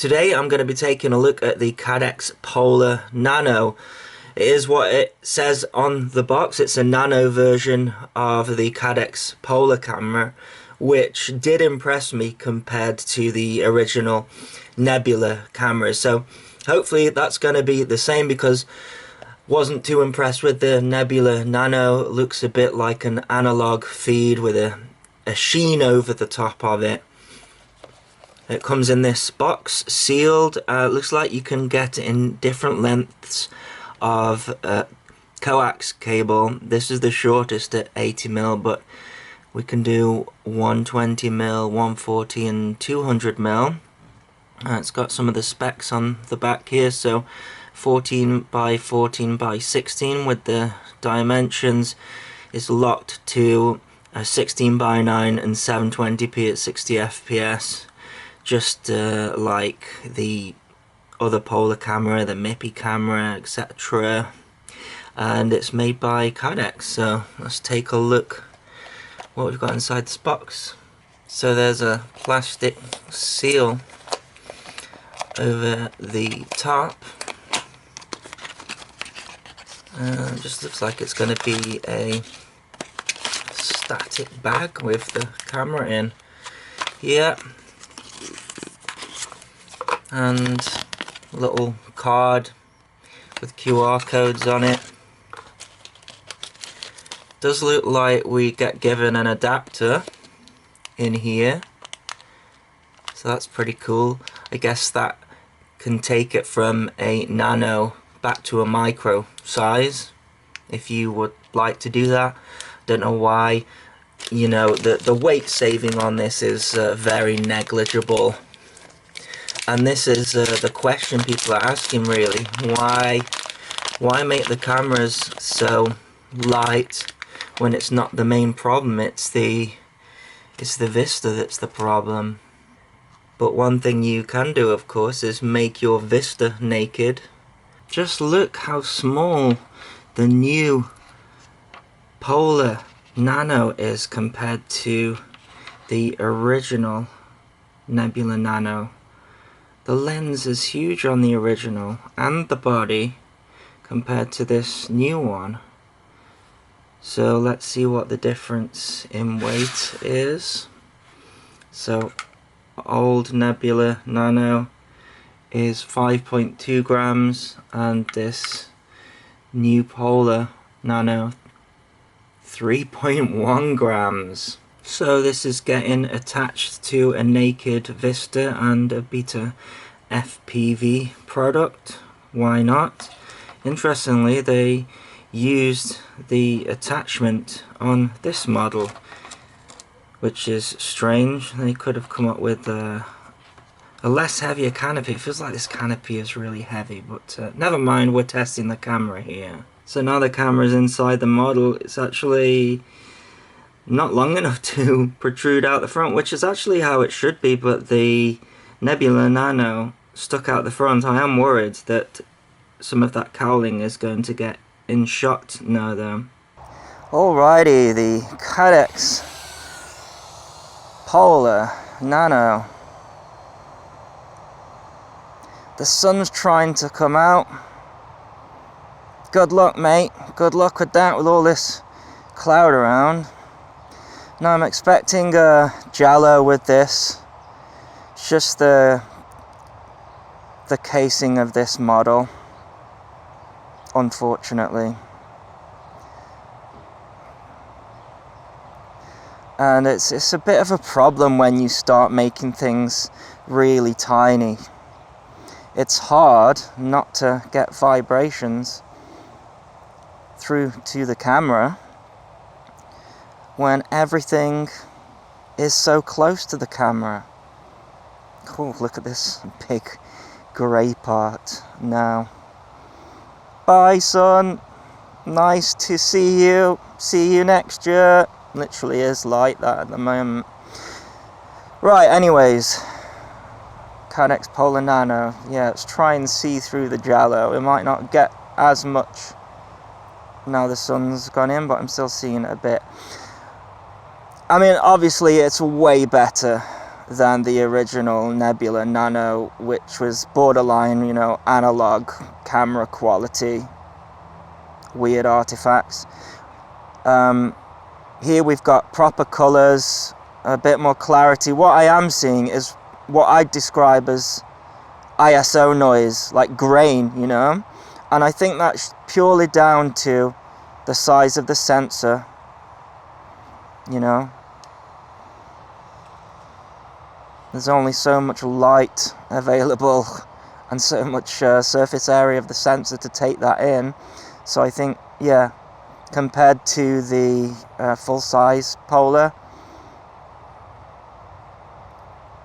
Today I'm going to be taking a look at the Caddx Polar Nano. It is what it says on the box. It's a nano version of the Caddx Polar camera, which did impress me compared to the original Nebula cameras. So hopefully that's going to be the same, because wasn't too impressed with the Nebula Nano. It looks a bit like an analog feed with a sheen over the top of it. It comes in this box, sealed. Looks like you can get it in different lengths of coax cable. This is the shortest at 80mm, but we can do 120mm, 140 and 200mm. It's got some of the specs on the back here. So 14 by 14 by 16 with the dimensions is locked to 16 by 9 and 720p at 60 fps. Just like the other polar camera, the MIPI camera, etc. And it's made by Caddx. So let's take a look what we've got inside this box. So there's a plastic seal over the top. Just looks like it's going to be a static bag with the camera in here. And a little card with QR codes on it. Does look like we get given an adapter in here, so that's pretty cool. I guess that can take it from a nano back to a micro size if you would like to do that. Don't know why. You know, the weight saving on this is very negligible. And this is the question people are asking, really. Why make the cameras so light when it's not the main problem? It's the vista that's the problem. But one thing you can do, of course, is make your vista naked. Just look how small the new Polar Nano is compared to the original Nebula Nano. The lens is huge on the original and the body compared to this new one. So let's see what the difference in weight is. So old Nebula Nano is 5.2 grams and this new Polar Nano 3.1 grams. So this is getting attached to a naked Vista and a Beta FPV product. Why not? Interestingly, they used the attachment on this model, which is strange. They could have come up with a less heavier canopy. It feels like this canopy is really heavy, but never mind, we're testing the camera here. So now the camera's inside the model. It's actually not long enough to protrude out the front, which is actually how it should be, but the Nebula Nano stuck out the front. I am worried that some of that cowling is going to get in shot now though. Alrighty, the Caddx Polar Nano. The sun's trying to come out. Good luck, mate. Good luck with that, with all this cloud around. Now I'm expecting a Giallo with this. It's just the casing of this model, unfortunately. And it's a bit of a problem when you start making things really tiny. It's hard not to get vibrations through to the camera when everything is so close to the camera. Cool, look at this big grey part now. Bye, son. Nice to see you. See you next year. Literally is like that at the moment. Right, anyways. Caddx Polar Nano. Yeah, let's try and see through the Giallo. It might not get as much now the sun's gone in, but I'm still seeing it a bit. I mean, obviously it's way better than the original Nebula Nano, which was borderline, you know, analog camera quality, weird artifacts. Here we've got proper colors, a bit more clarity. What I am seeing is what I describe as ISO noise, like grain, you know, and I think that's purely down to the size of the sensor, you know. There's only so much light available and so much surface area of the sensor to take that in. So I think, yeah, compared to the full-size Polar,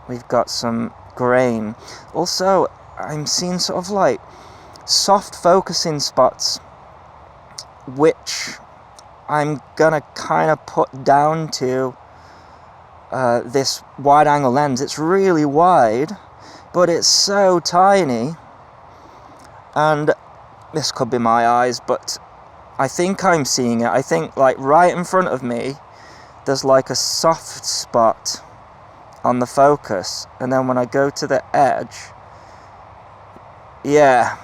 we've got some grain. Also, I'm seeing sort of like soft focusing spots, which I'm gonna kind of put down to this wide angle lens. It's really wide, but it's so tiny, and this could be my eyes, but I think I'm seeing it. I think like right in front of me there's like a soft spot on the focus, and then when I go to the edge, yeah,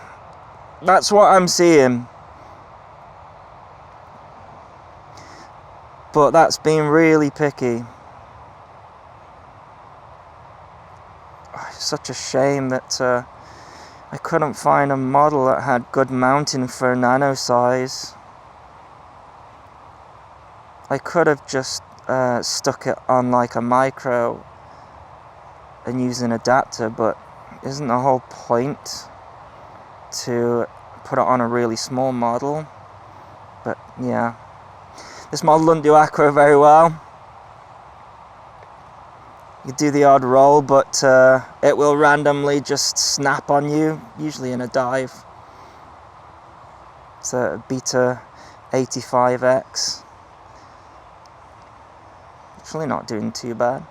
that's what I'm seeing. But that's being really picky. Such a shame that I couldn't find a model that had good mounting for nano size. I could have just stuck it on like a micro and use an adapter, but isn't the whole point to put it on a really small model? But yeah, this model doesn't do acro very well. You do the odd roll, but it will randomly just snap on you, usually in a dive. It's a Beta 85X. Actually not doing too bad.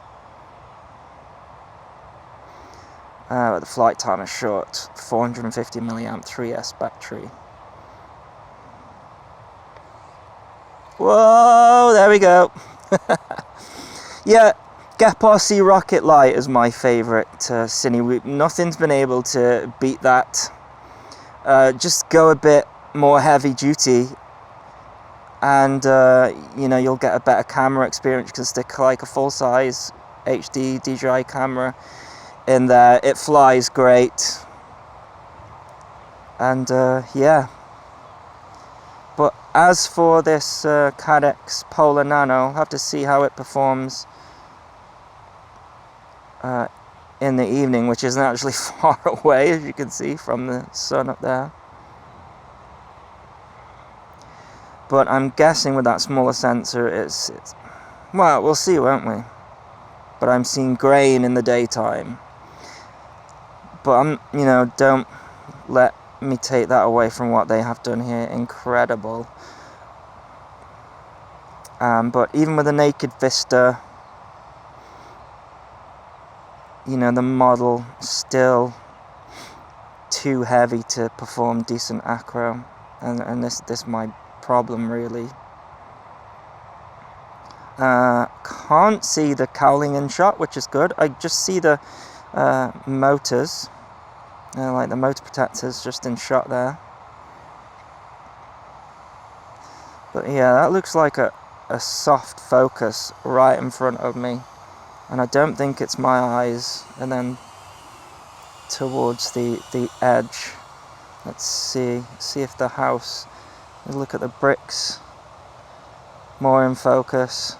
But the flight time is short. 450 milliamp 3S battery. Whoa, there we go. Yeah, AndyRC Rocket Light is my favourite cine. Nothing's been able to beat that. Just go a bit more heavy duty, and you know, you'll get a better camera experience. You can stick like a full-size HD DJI camera in there. It flies great, and yeah. But as for this Caddx Polar Nano, I'll have to see how it performs in the evening, which isn't actually far away, as you can see from the sun up there. But I'm guessing with that smaller sensor, it's well, we'll see, won't we? But I'm seeing grain in the daytime. But you know, don't let me take that away from what they have done here. Incredible. But even with a naked vista, you know, the model still too heavy to perform decent acro, and this my problem really. Can't see the cowling in shot, which is good. I just see the motors, like the motor protectors, just in shot there. But yeah, that looks like a soft focus right in front of me, and I don't think it's my eyes. And then towards the edge, let's see if the house, look at the bricks, more in focus,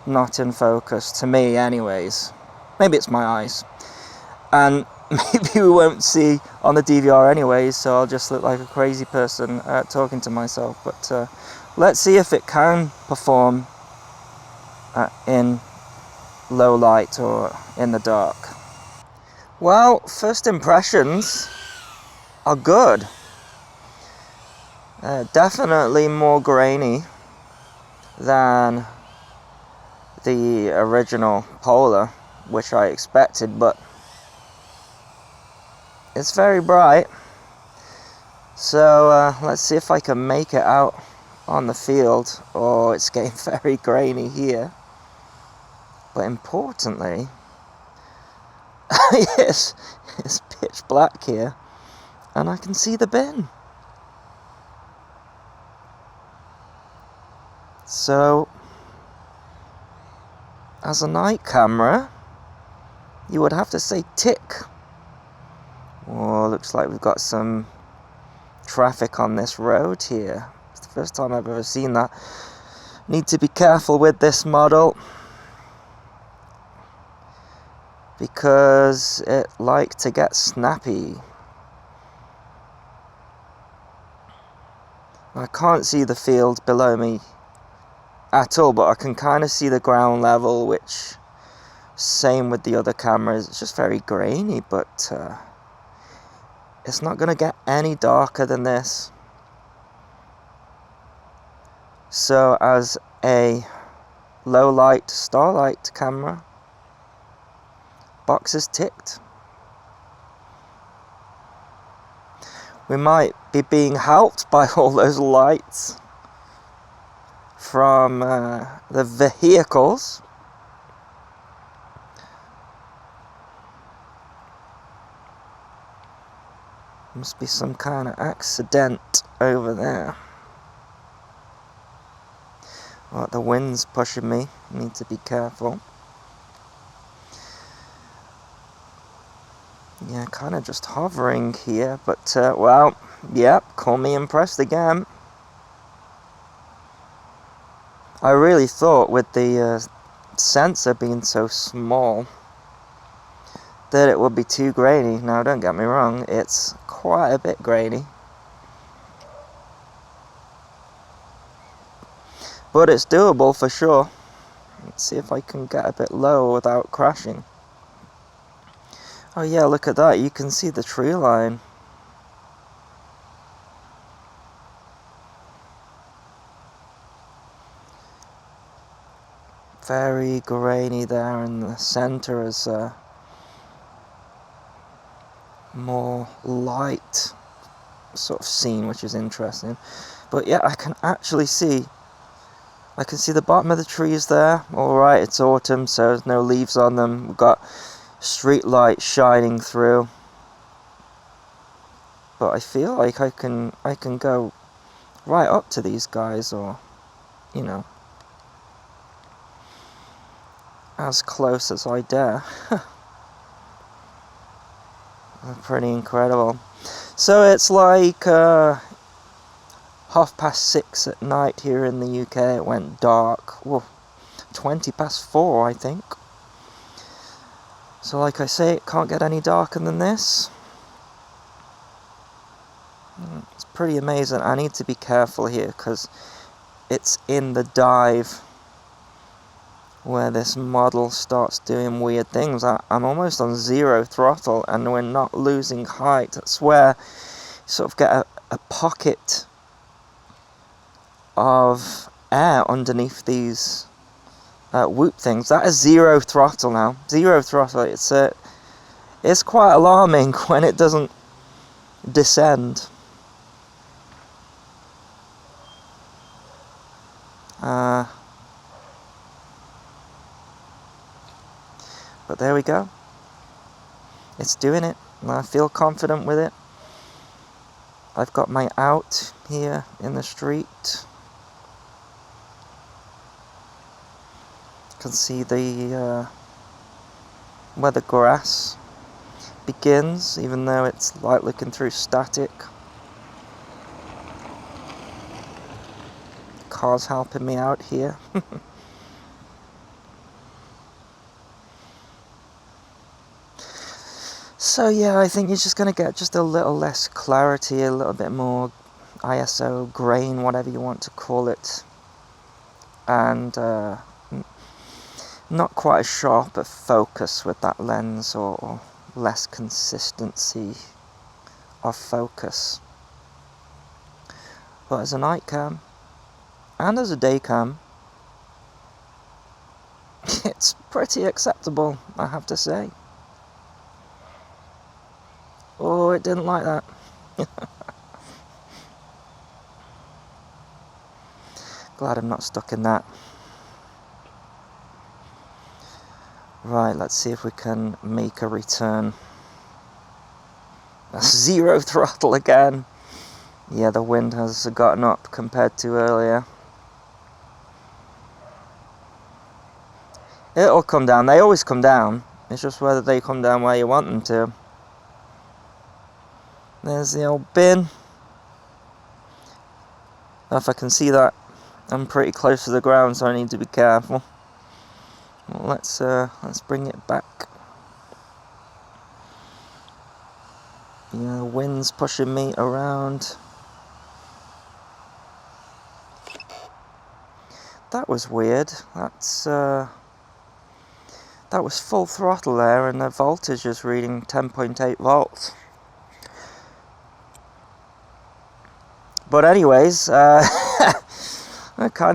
not in focus to me anyways. Maybe it's my eyes, and maybe we won't see on the DVR anyways, so I'll just look like a crazy person talking to myself. But let's see if it can perform in low light or in the dark. Well, first impressions are good. Definitely more grainy than the original Polar, which I expected, but it's very bright. So let's see if I can make it out on the field. Oh, it's getting very grainy here. But importantly, Yes, it's pitch black here, and I can see the bin. So, as a night camera, you would have to say tick. Oh, looks like we've got some traffic on this road here. It's the first time I've ever seen that. Need to be careful with this model because it like to get snappy. I can't see the field below me at all, but I can kind of see the ground level, which same with the other cameras. It's just very grainy, but it's not going to get any darker than this. So as a low light starlight camera, box is ticked. We might be being helped by all those lights from the vehicles. Must be some kind of accident over there. Well, the wind's pushing me. Need to be careful. Yeah, kind of just hovering here, but well, yep, call me impressed again. I really thought with the sensor being so small that it would be too grainy. Now, don't get me wrong, it's quite a bit grainy. But it's doable for sure. Let's see if I can get a bit lower without crashing. Oh yeah, look at that, you can see the tree line. Very grainy there, and the center is more light sort of scene, which is interesting. But yeah, I can actually see, I can see the bottom of the trees there. Alright, it's autumn, so there's no leaves on them. We've got street light shining through. But I feel like I can go right up to these guys, or, you know, as close as I dare. Pretty incredible. So it's like 6:30 at night here in the UK. It went dark. Well, 4:20, I think. So like I say, it can't get any darker than this. It's pretty amazing. I need to be careful here because it's in the dive where this model starts doing weird things. I'm almost on 0 throttle and we're not losing height. That's where you sort of get a pocket of air underneath these whoop things. That is 0 throttle now. 0 throttle. It's quite alarming when it doesn't descend. But there we go. It's doing it, and I feel confident with it. I've got my out here in the street. You can see the where the grass begins, even though it's like looking through static. Car's helping me out here. So yeah, I think you're just going to get just a little less clarity, a little bit more ISO, grain, whatever you want to call it. And not quite as sharp a focus with that lens, or less consistency of focus. But as a night cam, and as a day cam, it's pretty acceptable, I have to say. Oh, it didn't like that. Glad I'm not stuck in that. Right, let's see if we can make a return. That's 0 throttle again. Yeah, the wind has gotten up compared to earlier. It'll come down. They always come down. It's just whether they come down where you want them to. There's the old bin. Now if I can see that, I'm pretty close to the ground, so I need to be careful. Well, let's bring it back. Yeah, the wind's pushing me around. That was weird. That was full throttle there, and the voltage is reading 10.8 volts. But anyways, kind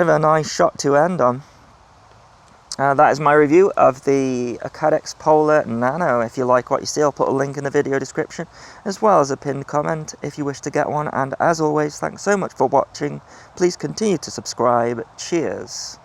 of a nice shot to end on. That is my review of the Caddx Polar Nano. If you like what you see, I'll put a link in the video description, as well as a pinned comment if you wish to get one. And as always, thanks so much for watching. Please continue to subscribe. Cheers.